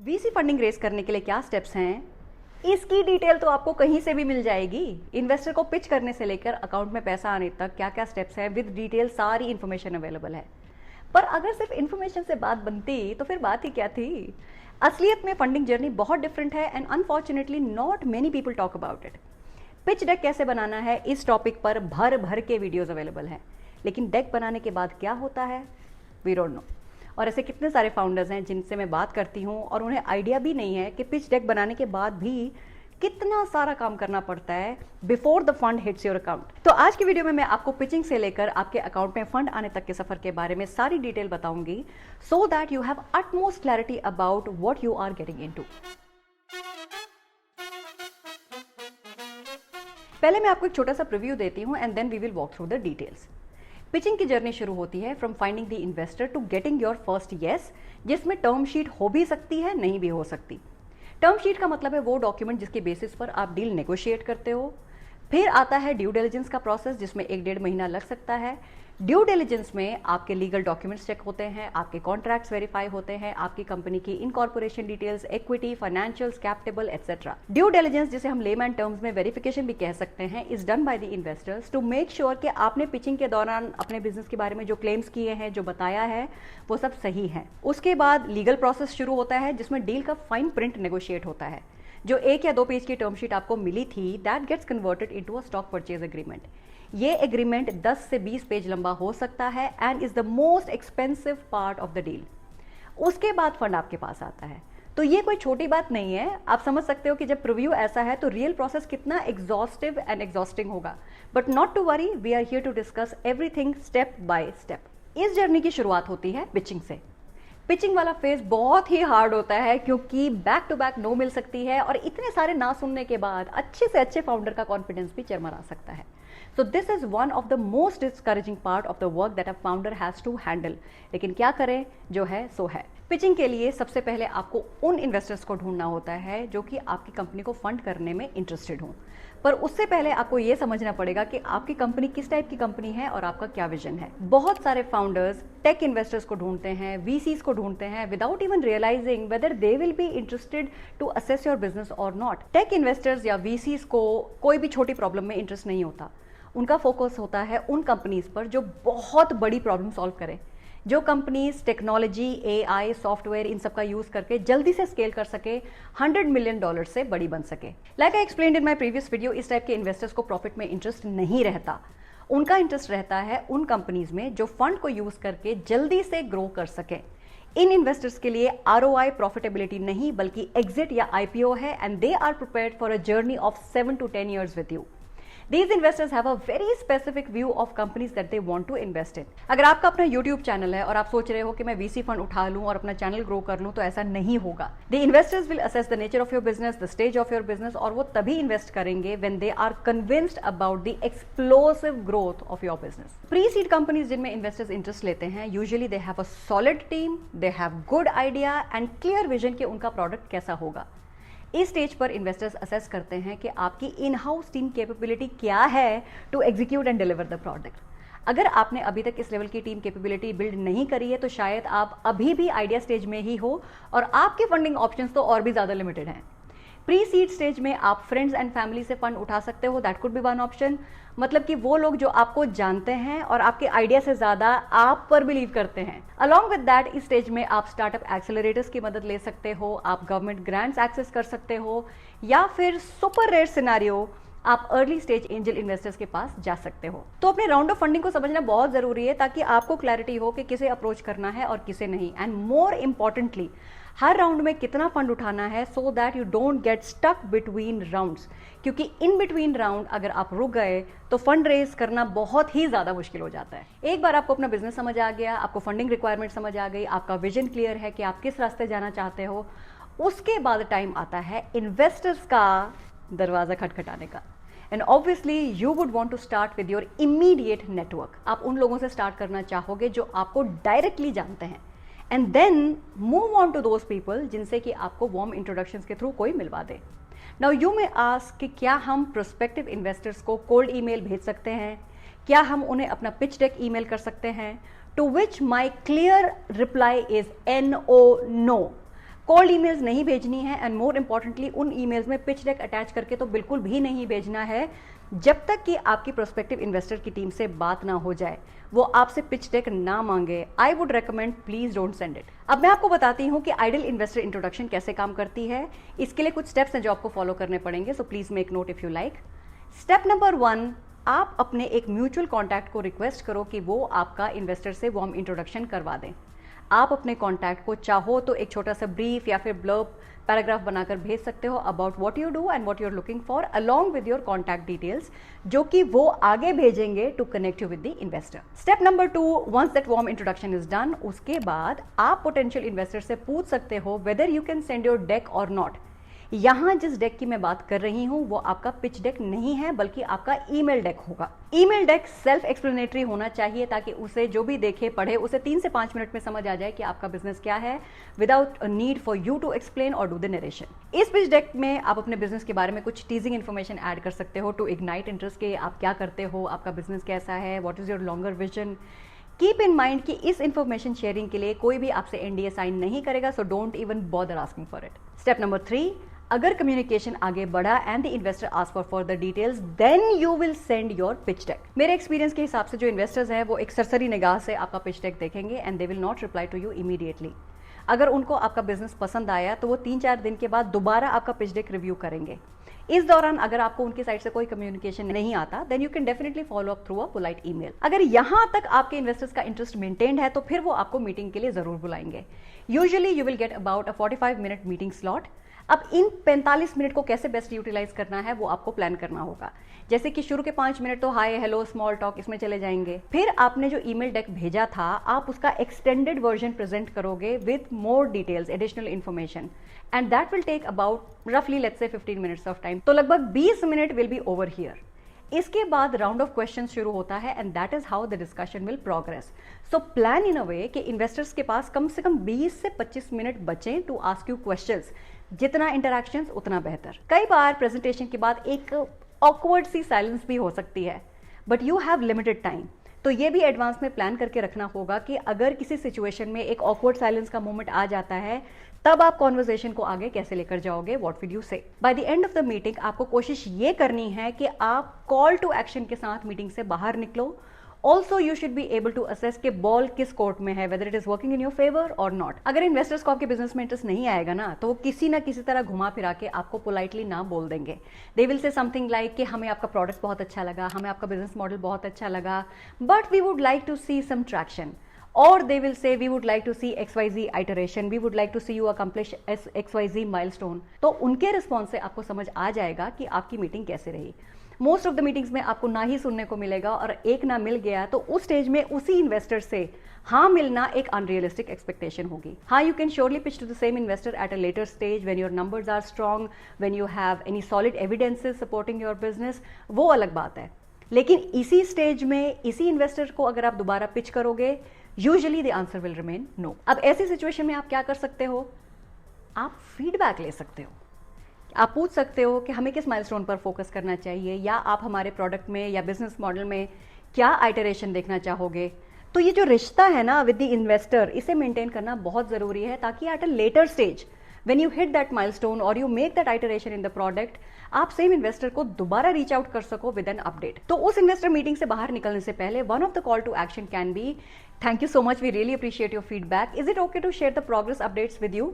VC funding race करने के लिए क्या स्टेप्स हैं, इसकी डिटेल तो आपको कहीं से भी मिल जाएगी। इन्वेस्टर को पिच करने से लेकर अकाउंट में पैसा आने तक क्या क्या स्टेप्स हैं, विद डिटेल सारी इन्फॉर्मेशन अवेलेबल है। पर अगर सिर्फ इन्फॉर्मेशन से बात बनती तो फिर बात ही क्या थी। असलियत में फंडिंग जर्नी बहुत डिफरेंट है and unfortunately not many people talk about it. Pitch deck कैसे बनाना है, इस टॉपिक पर भर भर के वीडियोस अवेलेबल हैं, लेकिन डेक बनाने के बाद क्या होता है वी डोंट नो। और ऐसे कितने सारे फाउंडर्स हैं जिनसे मैं बात करती हूँ और उन्हें आइडिया भी नहीं है कि पिच डेक बनाने के बाद भी कितना सारा काम करना पड़ता है before the fund hits your account. तो आज की वीडियो में मैं आपको पिचिंग से लेकर आपके अकाउंट में फंड आने तक के सफर के बारे में सारी डिटेल बताऊंगी, so that you have utmost clarity about what you are getting into. पहले मैं आपको एक छोटा सा प्रीव्यू देती हूँ and then we will walk through the details. Pitching की जर्नी शुरू होती है from finding the investor to getting your first yes, जिसमें टर्म शीट हो भी सकती है, नहीं भी हो सकती। टर्म शीट का मतलब है वो डॉक्यूमेंट जिसके बेसिस पर आप डील नेगोशिएट करते हो। फिर आता है ड्यू डिलिजेंस का प्रोसेस, जिसमें 1-1.5 महीना लग सकता है। ड्यू डिलिजेंस में आपके लीगल डॉक्यूमेंट्स चेक होते हैं, आपके कॉन्ट्रैक्ट्स वेरीफाई होते हैं, आपकी कंपनी की incorporation details, equity, financials, cap table etcetera. Due diligence, जिसे हम लेमैन टर्म्स में वेरिफिकेशन भी कह सकते हैं, is done by the investors to make sure कि आपने पिचिंग के दौरान अपने बिजनेस के बारे में जो क्लेम्स किए हैं, जो बताया है, वो सब सही है। उसके बाद लीगल प्रोसेस शुरू होता है, जिसमें डील का फाइन प्रिंट नेगोशिएट होता है। जो 1 या 2 पेज की टर्म शीट आपको मिली थी, that gets converted into a stock purchase agreement. ये एग्रीमेंट 10 से 20 पेज लंबा हो सकता है and is the most expensive part of the deal. उसके बाद फंड आपके पास आता है। तो ये कोई छोटी बात नहीं है। आप समझ सकते हो कि जब प्रीव्यू ऐसा है तो रियल प्रोसेस कितना एग्जॉस्टिव एंड एग्जॉस्टिंग होगा। But not to worry, we are here to discuss everything step by step. इस जर्नी की शुरुआत होती है पिचिंग से। पिचिंग वाला फेज बहुत ही हार्ड होता है, क्योंकि बैक टू बैक नो मिल सकती है और इतने सारे ना सुनने के बाद अच्छे से अच्छे फाउंडर का कॉन्फिडेंस भी चरमरा सकता है। So this is one of the most discouraging part of the work that a founder has to handle. लेकिन क्या करें, जो है सो है। पिचिंग के लिए सबसे पहले आपको उन इन्वेस्टर्स को ढूंढना होता है जो कि आपकी कंपनी को फंड करने में इंटरेस्टेड हो। पर उससे पहले आपको ये समझना पड़ेगा कि आपकी कंपनी किस टाइप की कंपनी है और आपका क्या विजन है। बहुत सारे फाउंडर्स टेक इन्वेस्टर्स को ढूंढते हैं, वीसीज को ढूंढते हैं, without even realising whether they will be interested to assess your business और नॉट। टेक इन्वेस्टर्स या वीसीज को कोई भी छोटी प्रॉब्लम में इंटरेस्ट नहीं होता। उनका फोकस होता है उन कंपनीज पर जो बहुत बड़ी प्रॉब्लम सॉल्व करें, जो कंपनीज टेक्नोलॉजी, एआई, सॉफ्टवेयर, इन सब का यूज करके जल्दी से स्केल कर सके, $100 मिलियन से बड़ी बन सके। Like I explained in my previous video, इस टाइप के इन्वेस्टर्स को प्रॉफिट में इंटरेस्ट नहीं रहता। उनका इंटरेस्ट रहता है उन कंपनीज में जो फंड को यूज करके जल्दी से ग्रो कर सके। इन इन्वेस्टर्स के लिए ROI प्रॉफिटेबिलिटी नहीं बल्कि एग्जिट या IPO है, and they are prepared for a journey of 7 to 10 years with you. These investors have a very specific view of companies that they want to invest in. अगर आपका अपना YouTube channel है और आप सोच रहे हो कि मैं VC फंड उठा लूं और अपना चैनल ग्रो कर लूं, तो ऐसा नहीं होगा। The investors will assess the nature of your business, the stage of your business, और वो तभी इन्वेस्ट करेंगे when they are convinced about the explosive growth of your business. Pre-seed companies जिनमें इन्वेस्टर्स इंटरेस्ट लेते हैं, usually they have a solid team, they have good idea and clear vision कि उनका product कैसा होगा। इस स्टेज पर इन्वेस्टर्स असेस करते हैं कि आपकी इन हाउस टीम कैपेबिलिटी क्या है to execute and deliver the product. अगर आपने अभी तक इस लेवल की टीम कैपेबिलिटी बिल्ड नहीं करी है, तो शायद आप अभी भी आइडिया स्टेज में ही हो और आपके फंडिंग ऑप्शंस तो और भी ज़्यादा लिमिटेड हैं। प्री सीड स्टेज में आप फ्रेंड्स एंड फैमिली से फंड उठा सकते हो, that could be one option. मतलब कि वो लोग जो आपको जानते हैं और आपके आइडिया से ज्यादा आप पर बिलीव करते हैं। अलॉन्ग विद दैट, इस स्टेज में आप स्टार्टअप एक्सेलरेटर्स की मदद ले सकते हो, आप गवर्नमेंट ग्रांट्स एक्सेस कर सकते हो, या फिर सुपर रेयर सिनेरियो आप अर्ली स्टेज एंजल इन्वेस्टर्स के पास जा सकते हो। तो अपने राउंड ऑफ फंडिंग को समझना बहुत जरूरी है, ताकि आपको क्लैरिटी हो कि किसे अप्रोच करना है और किसे नहीं, एंड मोर इंपॉर्टेंटली हर राउंड में कितना फंड उठाना है, so that you don't get stuck between rounds. क्योंकि इन बिटवीन राउंड अगर आप रुक गए तो फंड रेज करना बहुत ही ज्यादा मुश्किल हो जाता है। एक बार आपको अपना बिजनेस समझ आ गया, आपको फंडिंग रिक्वायरमेंट समझ आ गई, आपका विजन क्लियर है कि आप किस रास्ते जाना चाहते हो, उसके बाद टाइम आता है इन्वेस्टर्स का दरवाजा खटखटाने का। And obviously you would want to start with your immediate network. आप उन लोगों से स्टार्ट करना चाहोगे जो आपको डायरेक्टली जानते हैं, and then move on to those people जिनसे कि आपको वार्म इंट्रोडक्शंस के थ्रू कोई मिलवा दे। नाउ यू मे आस्क कि क्या हम प्रोस्पेक्टिव इन्वेस्टर्स को कोल्ड ईमेल भेज सकते हैं, क्या हम उन्हें अपना पिच डेक ईमेल कर सकते हैं? To which my clear reply is NO, no. Cold emails नहीं भेजनी है एंड मोर इंपॉर्टेंटली उन ईमेल्स में पिच डेक अटैच करके तो बिल्कुल भी नहीं भेजना है जब तक कि आपकी प्रोस्पेक्टिव इन्वेस्टर की टीम से बात ना हो जाए, वो आपसे पिच डेक ना मांगे। I would recommend please don't send it. अब मैं आपको बताती हूँ कि आइडियल इन्वेस्टर इंट्रोडक्शन कैसे काम करती है। इसके लिए कुछ स्टेप्स हैं जो आपको फॉलो करने पड़ेंगे, so please make note if you like. Step number 1, आप अपने एक म्यूचुअल कॉन्टैक्ट को रिक्वेस्ट करो कि वो आपका इन्वेस्टर से वार्म इंट्रोडक्शन करवा दें। आप अपने कॉन्टैक्ट को चाहो तो एक छोटा सा ब्रीफ या फिर ब्लर्ब पैराग्राफ बनाकर भेज सकते हो about what you do and what you are looking for along with your contact details, जो कि वो आगे भेजेंगे to connect you with the investor. Step number 2, once that warm introduction is done, उसके बाद आप पोटेंशियल इन्वेस्टर से पूछ सकते हो whether you can send your deck और नॉट। यहां जिस डेक की मैं बात कर रही हूं वो आपका पिच डेक नहीं है बल्कि आपका ईमेल डेक होगा। ईमेल डेक सेल्फ एक्सप्लेनेटरी होना चाहिए ताकि उसे जो भी देखे पढ़े उसे 3 से 5 मिनट में समझ आ जाए कि आपका बिजनेस क्या है, without a need for you to explain और डू द नरेशन। इस पिच डेक में आप अपने बिजनेस के बारे में कुछ टीजिंग इन्फॉर्मेशन ऐड कर सकते हो टू इग्नाइट इंटरेस्ट के आप क्या करते हो, आपका बिजनेस कैसा है, what is your longer vision. Keep in mind कि इस इंफॉर्मेशन शेयरिंग के लिए कोई भी आपसे एनडीए साइन नहीं करेगा, so don't even bother asking for it. Step number 3, अगर कम्युनिकेशन आगे बढ़ा and the investor ask for further details then you will send your pitch deck. मेरे एक्सपीरियंस के हिसाब से जो इन्वेस्टर्स हैं वो एक सरसरी निगाह से आपका पिच डेक देखेंगे and they will not reply to you immediately. अगर उनको आपका बिजनेस पसंद आया तो वो 3-4 दिन के बाद दोबारा आपका पिच डेक रिव्यू करेंगे। इस दौरान अगर आपको उनकी साइड से कोई कम्युनिकेशन नहीं आता then you can definitely follow up through a polite email. अगर यहां तक आपके इन्वेस्टर्स का इंटरेस्ट मेंटेन्ड है तो फिर वो आपको मीटिंग के लिए जरूर बुलाएंगे। Usually you will get about a 45 minute meeting slot. अब इन 45 मिनट को कैसे बेस्ट यूटिलाइज करना है वो आपको प्लान करना होगा। जैसे कि शुरू के 5 मिनट तो हाय हेलो स्मॉल टॉक इसमें चले जाएंगे, फिर आपने जो ईमेल डेक भेजा था आप उसका एक्सटेंडेड वर्जन प्रेजेंट करोगे with more details, additional information, and that will take about रफली let's say 15 minutes of time. तो लगभग 20 minute will be over here. इसके बाद राउंड ऑफ क्वेश्चंस शुरू होता है and that is how the discussion will progress. So plan in a way कि investors के पास कम से कम 20 से 25 मिनट बचें टू आस्क यू क्वेश्चंस। जितना इंटरैक्शंस उतना बेहतर। कई बार प्रेजेंटेशन के बाद एक ऑकवर्ड सी साइलेंस भी हो सकती है, but you have limited time, तो ये भी एडवांस में प्लान करके रखना होगा कि अगर किसी सिचुएशन में एक ऑकवर्ड साइलेंस का मोमेंट आ जाता है तब आप कॉन्वर्सेशन को आगे कैसे लेकर जाओगे, व्हाट विल यू से। By the end of the meeting आपको कोशिश ये करनी है कि आप कॉल टू एक्शन के साथ मीटिंग से बाहर निकलो। Also you should be able to assess कि बॉल किस कोर्ट में है, whether it is working in your favour और नॉट। अगर इन्वेस्टर्स को आपके बिजनेस में इंटरेस्ट नहीं आएगा ना तो वो किसी ना किसी तरह घुमा फिरा के आपको पोलाइटली ना बोल देंगे। They will say something like कि हमें आपका प्रोडक्ट बहुत अच्छा लगा, हमें आपका बिजनेस मॉडल बहुत अच्छा लगा, but we would like to see some traction. Or they will say we would like to see XYZ iteration, we would like to see you accomplish XYZ milestone। तो उनके रिस्पॉन्स से आपको समझ आ जाएगा कि आपकी मीटिंग कैसे रही। मोस्ट ऑफ द मीटिंग्स में आपको ना ही सुनने को मिलेगा और एक ना मिल गया तो उस स्टेज में उसी इन्वेस्टर से हाँ मिलना एक अनरियलिस्टिक एक्सपेक्टेशन होगी। हाँ, you can surely pitch to the same investor at a later stage when your numbers are strong, when you have any solid evidences supporting your business, वो अलग बात है। लेकिन इसी स्टेज में इसी इन्वेस्टर को अगर आप दोबारा पिच करोगे usually the answer will remain no. अब ऐसी सिचुएशन में आप क्या कर सकते हो, आप फीडबैक ले सकते हो। आप पूछ सकते हो कि हमें किस माइलस्टोन पर फोकस करना चाहिए, या आप हमारे प्रोडक्ट में या बिजनेस मॉडल में क्या आइटरेशन देखना चाहोगे। तो ये जो रिश्ता है ना विद द इन्वेस्टर, इसे मेंटेन करना बहुत जरूरी है ताकि eight a later stage when you hit that milestone or you make that iteration in the product, आप सेम इन्वेस्टर को दोबारा रीच आउट कर सको विद एन अपडेट। तो उस इन्वेस्टर मीटिंग से बाहर निकलने से पहले one of the call to action can be, thank you so much, we really appreciate your feedback, is it okay to share the progress updates with you,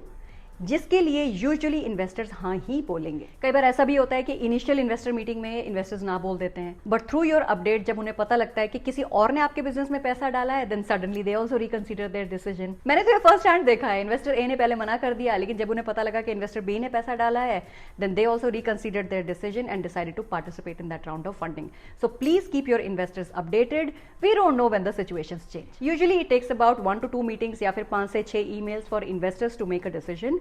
जिसके लिए usually investors हाँ ही बोलेंगे। कई बार ऐसा भी होता है कि इनिशियल इन्वेस्टर मीटिंग में इन्वेस्टर्स ना बोल देते हैं, बट थ्रू योर अपडेट जब उन्हें पता लगता है कि किसी और ने आपके बिजनेस में पैसा डाला है, then suddenly they also reconsider their decision. मैंने तो ये फर्स्ट हैंड देखा है, इन्वेस्टर ए ने पहले मना कर दिया, लेकिन जब उन्हें पता लगा कि इन्वेस्टर बी ने पैसा डाला है, then they also reconsider their decision and decided to participate in that round of funding. So please keep your investors updated, we don't know when the situations change. Usually it takes about 1 to 2 meetings या फिर 5 से 6 emails for investors to make a decision.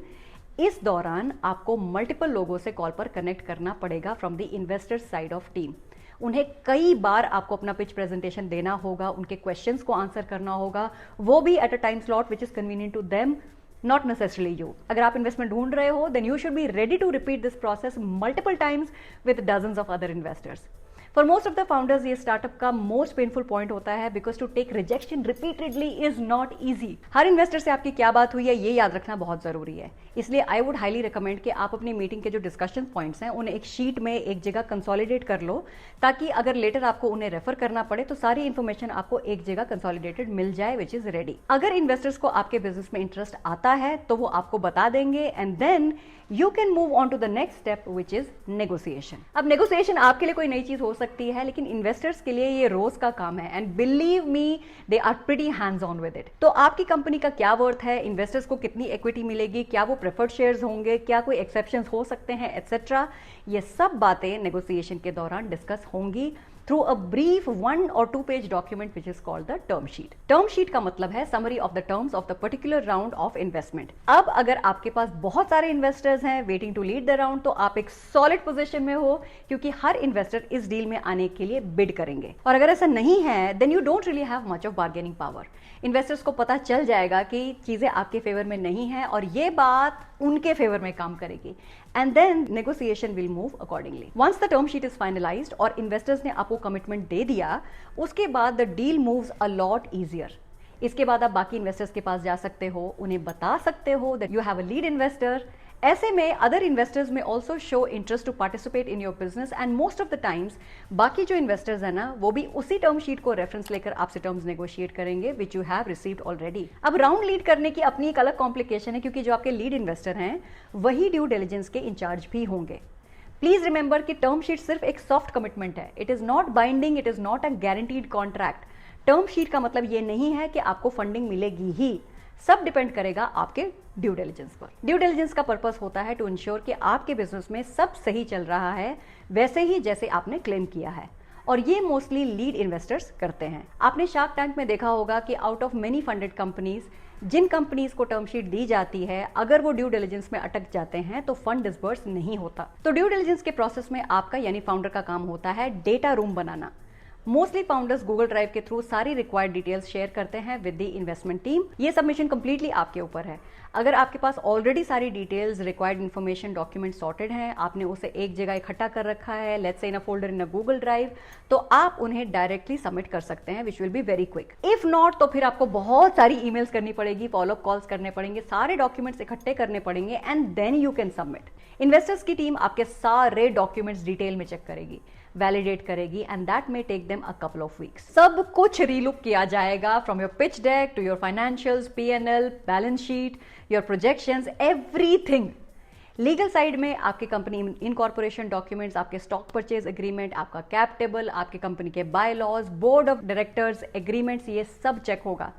इस दौरान आपको multiple लोगों से call पर connect करना पड़ेगा from the investor side of team. उन्हें कई बार आपको अपना पिच प्रेजेंटेशन देना होगा, उनके क्वेश्चंस को आंसर करना होगा, वो भी at a time slot which is convenient to them, not necessarily you. अगर आप इन्वेस्टमेंट ढूंढ रहे हो then you should be ready to repeat this process multiple times with dozens of other investors. For most of the founders ये startup का most painful point होता है, because to take rejection repeatedly is not easy. हर investor से आपकी क्या बात हुई है ये याद रखना बहुत जरूरी है। इसलिए आई वुड हाईली रिकमेंड कि आप अपनी मीटिंग के जो डिस्कशन पॉइंट्स हैं उन्हें एक शीट में एक जगह कंसोलिडेट कर लो, ताकि अगर लेटर आपको उन्हें रेफर करना पड़े तो सारी इंफॉर्मेशन आपको एक जगह कंसोलिडेटेड मिल जाए, विच इज रेडी। अगर इन्वेस्टर्स को आपके बिजनेस में इंटरेस्ट आता है तो वो आपको बता देंगे, and then you can move on to the next step which is negotiation. अब नेगोशिएशन आपके लिए कोई नई चीज हो सकती है, लेकिन इन्वेस्टर्स के लिए ये रोज का काम है, and believe me they are pretty hands on with it. तो आपकी कंपनी का क्या वर्थ है, इन्वेस्टर्स को कितनी इक्विटी मिलेगी, क्या वो प्रेफर्ड शेयर्स होंगे, क्या कोई एक्सेप्शंस हो सकते हैं, एटसेट्रा, ये सब बातें नेगोशिएशन के दौरान डिस्कस होंगी through a brief 1 or 2 page document which is called the term sheet. Term sheet का मतलब है summary of the terms of the particular round of investment. अब अगर आपके पास बहुत सारे इन्वेस्टर्स हैं waiting to lead the round, तो आप एक solid position में हो, क्योंकि हर इन्वेस्टर इस डील में आने के लिए बिड करेंगे। और अगर ऐसा नहीं है then you don't really have much of bargaining power. Investors को पता चल जाएगा कि चीजें आपके फेवर में नहीं है और ये बात उनके फेवर में काम करेगी, and then negotiation will move accordingly. Once the term sheet is finalized और इन्वेस्टर्स ने आपको कमिटमेंट दे दिया, उसके बाद the deal moves a lot easier. इसके बाद आप बाकी इन्वेस्टर्स के पास जा सकते हो, उन्हें बता सकते हो that you have a lead investor. ऐसे में other investors may also show interest to participate in your business, and most of the times बाकी जो इन्वेस्टर्स है ना वो भी उसी टर्म शीट को रेफरेंस लेकर आपसे टर्म्स नेगोशिएट करेंगे which you have received already. अब राउंड लीड करने की अपनी एक अलग कॉम्प्लिकेशन है, क्योंकि जो आपके लीड इन्वेस्टर हैं वही ड्यू डिलिजेंस के इंचार्ज भी होंगे। प्लीज रिमेंबर कि टर्म शीट सिर्फ एक सॉफ्ट कमिटमेंट है, it is not binding, it is not a guaranteed contract. Term sheet का मतलब ये नहीं है कि आपको फंडिंग मिलेगी ही, सब डिपेंड करेगा आपके ड्यू डिलिजेंस पर। ड्यू डिलिजेंस का पर्पस होता है टू इंश्योर कि आपके बिजनेस में सब सही चल रहा है वैसे ही जैसे आपने क्लेम किया है, और ये मोस्टली लीड इन्वेस्टर्स करते हैं। आपने शार्क टैंक में देखा होगा कि out of many funded companies, जिन कंपनीज को टर्म शीट दी जाती है, अगर वो ड्यू डिलिजेंस में अटक जाते हैं तो फंड डिसबर्स नहीं होता। तो ड्यू डिलिजेंस के प्रोसेस में आपका यानी फाउंडर का काम होता है डेटा रूम बनाना। मोस्टली फाउंडर्स गूगल ड्राइव के थ्रू सारी रिक्वायर्ड डिटेल्स शेयर करते हैं विद द इन्वेस्टमेंट टीम। ये सबमिशन कंप्लीटली आपके ऊपर है। अगर आपके पास ऑलरेडी सारी details, required information, document sorted हैं, आपने उसे एक जगह इकट्ठा कर रखा है, let's say in a folder in a Google drive, तो आप उन्हें डायरेक्टली सबमिट कर सकते हैं, which will be very quick. If not तो फिर आपको बहुत सारी ईमेल्स करनी पड़ेगी, फॉलोअप कॉल्स करने पड़ेंगे, सारे डॉक्यूमेंट्स इकट्ठे करने पड़ेंगे, and then you can submit. Investors की टीम आपके सारे डॉक्यूमेंट्स डिटेल में चेक करेगी, वैलिडेट करेगी, and that may take them a couple of weeks. सब कुछ रीलुक किया जाएगा, from your pitch deck to your financials, P&L, balance sheet, your projections, everything. Legal side में आपकी कंपनी इनकॉर्पोरेशन डॉक्यूमेंट्स, आपके स्टॉक परचेज एग्रीमेंट, आपका cap table, आपकी company के bylaws, board of directors agreements, ये सब चेक होगा।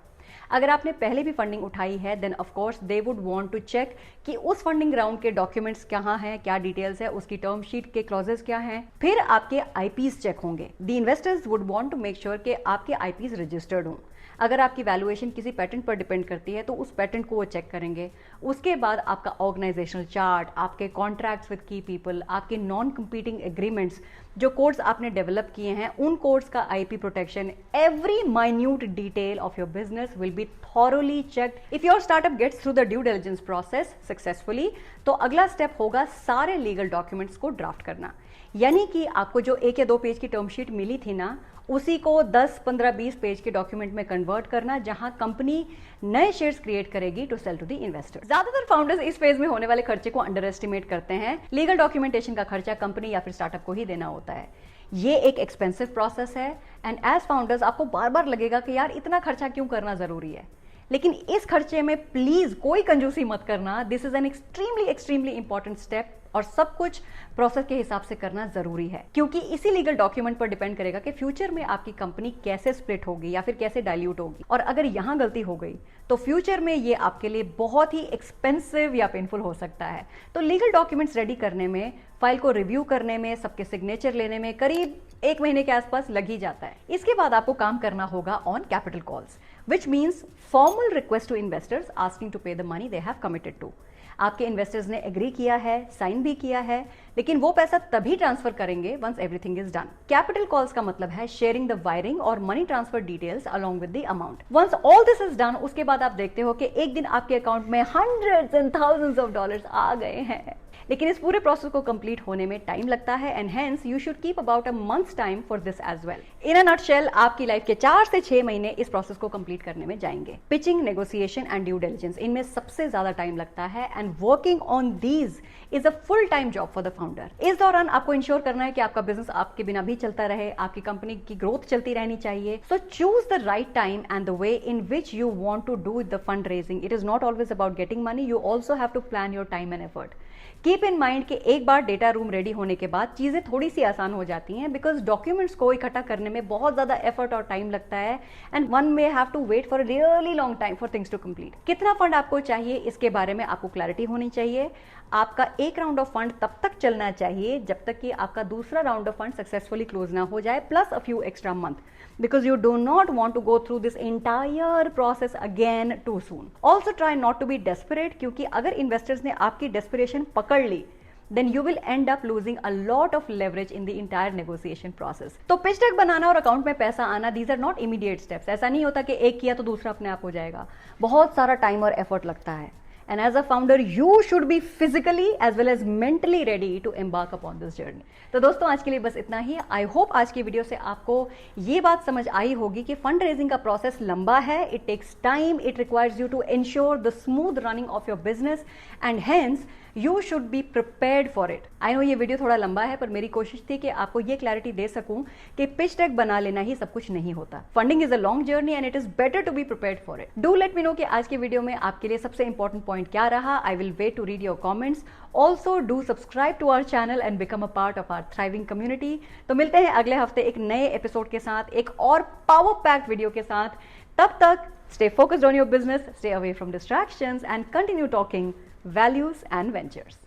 अगर आपने पहले भी फंडिंग उठाई है then of course they would want to check कि उस फंडिंग राउंड के डॉक्यूमेंट्स कहाँ हैं, क्या डिटेल्स है, उसकी टर्म शीट के क्लॉजेस क्या हैं। फिर आपके आईपीस चेक होंगे। The investors would want to make sure कि आपके आईपीस रजिस्टर्ड हों। अगर आपकी वैल्यूएशन किसी पेटेंट पर डिपेंड करती है तो उस पेटेंट को वो चेक करेंगे। उसके बाद आपका ऑर्गेनाइजेशनल चार्ट, आपके कॉन्ट्रैक्ट्स विद की पीपल, आपके नॉन कंपीटिंग एग्रीमेंट्स, जो कोड्स आपने डेवलप किए हैं उन कोड्स का IP protection, every minute detail of your business will be thoroughly checked. If your startup gets through the due diligence process successfully, तो अगला step होगा सारे लीगल डॉक्यूमेंट्स को ड्राफ्ट करना। यानी कि आपको जो 1 या 2 पेज की टर्म शीट मिली थी ना, उसी को 10, 15, 20 पेज के डॉक्यूमेंट में कन्वर्ट करना, जहां कंपनी नए शेयर्स क्रिएट करेगी to sell to the investor. ज्यादातर फाउंडर्स इस फेज में होने वाले खर्चे को अंडर एस्टिमेट करते हैं। लीगल डॉक्यूमेंटेशन का खर्चा कंपनी या फिर स्टार्टअप को ही देना होता है। ये एक एक्सपेंसिव प्रोसेस है, एंड एज फाउंडर्स आपको बार बार लगेगा कि यार इतना खर्चा क्यों करना जरूरी है। लेकिन इस खर्चे में प्लीज कोई कंजूसी मत करना। This is an extremely important step, और सब कुछ प्रोसेस के हिसाब से करना जरूरी है, क्योंकि इसी लीगल डॉक्यूमेंट पर डिपेंड करेगा कि फ्यूचर में आपकी कंपनी कैसे स्प्लिट होगी या फिर कैसे डाइल्यूट होगी। और अगर यहां गलती हो गई तो फ्यूचर में ये आपके लिए बहुत ही एक्सपेंसिव या पेनफुल हो सकता है। तो लीगल डॉक्यूमेंट्स रेडी करने में, फाइल को रिव्यू करने में, सबके सिग्नेचर लेने में करीब 1 महीने के आसपास लग ही जाता है। इसके बाद आपको काम करना होगा on capital calls, which means formal request to investors asking to pay the money they have committed to. आपके इन्वेस्टर्स ने एग्री किया है, साइन भी किया है, लेकिन वो पैसा तभी ट्रांसफर करेंगे once everything is done. Capital calls का मतलब है शेयरिंग द वायरिंग और money transfer details along with the amount. Once all this is done, उसके बाद आप देखते हो कि एक दिन आपके अकाउंट में hundreds and thousands of dollars आ गए हैं। लेकिन इस पूरे प्रोसेस को कंप्लीट होने में टाइम लगता है and hence you should keep about a months time for this as well. In a nutshell आपकी लाइफ के 4 से 6 महीने इस प्रोसेस को कंप्लीट करने में जाएंगे। Pitching, negotiation and due diligence, इनमें सबसे ज्यादा टाइम लगता है and working on these is a full time job for the founder. इस दौरान आपको इंश्योर करना है कि आपका बिजनेस आपके बिना भी चलता रहे, आपकी कंपनी की ग्रोथ चलती रहनी चाहिए। So choose the right time and the way in which you want to do the fund raising. It is not always about getting money, you also have to plan your time and effort. Keep in mind कि एक बार data room ready होने के बाद चीजें थोड़ी सी आसान हो जाती हैं, बिकॉज डॉक्यूमेंट्स को इकट्ठा करने में बहुत ज्यादा एफर्ट और टाइम लगता है and one may have to wait for really long time for things to complete. कितना फंड आपको चाहिए इसके बारे में आपको क्लैरिटी होनी चाहिए। आपका एक राउंड ऑफ फंड तब तक चलना चाहिए जब तक कि आपका दूसरा round of fund successfully close ना हो जाए, plus a few extra month, because you do not want to go through this entire process again too soon. Also try not to be desperate, क्योंकि अगर investors ने आपकी desperation पकड़ ली then you will end up losing a lot of leverage in the entire negotiation process. तो pitch deck बनाना और account में पैसा आना, these are not immediate steps. ऐसा नहीं होता कि एक किया तो दूसरा अपने आप हो जाएगा, बहुत सारा टाइम और एफर्ट लगता है। And as a founder, you should be physically as well as mentally ready to embark upon this journey. तो दोस्तों आज के लिए बस इतना ही। आई होप आज की वीडियो से आपको ये बात समझ आई होगी कि फंड रेजिंग का प्रोसेस लंबा है, it takes time, it requires you to ensure the smooth running of your business and hence you should be prepared for it. I know ये वीडियो थोड़ा लंबा है, पर मेरी कोशिश थी कि आपको ये क्लैरिटी दे सकूं कि पिच डेक बना लेना ही सब कुछ नहीं होता। Funding is a long journey and it is better to be prepared for it. Do let me know कि आज की वीडियो में आपके लिए सबसे इंपॉर्टेंट पॉइंट क्या रहा। I will wait to read your comments. Also do subscribe to our channel and become a part of our thriving community. तो मिलते हैं अगले हफ्ते एक नए एपिसोड के साथ, एक और पावर पैक्ड वीडियो के साथ। तब तक stay focused on your business, stay away from distractions and continue talking values and ventures.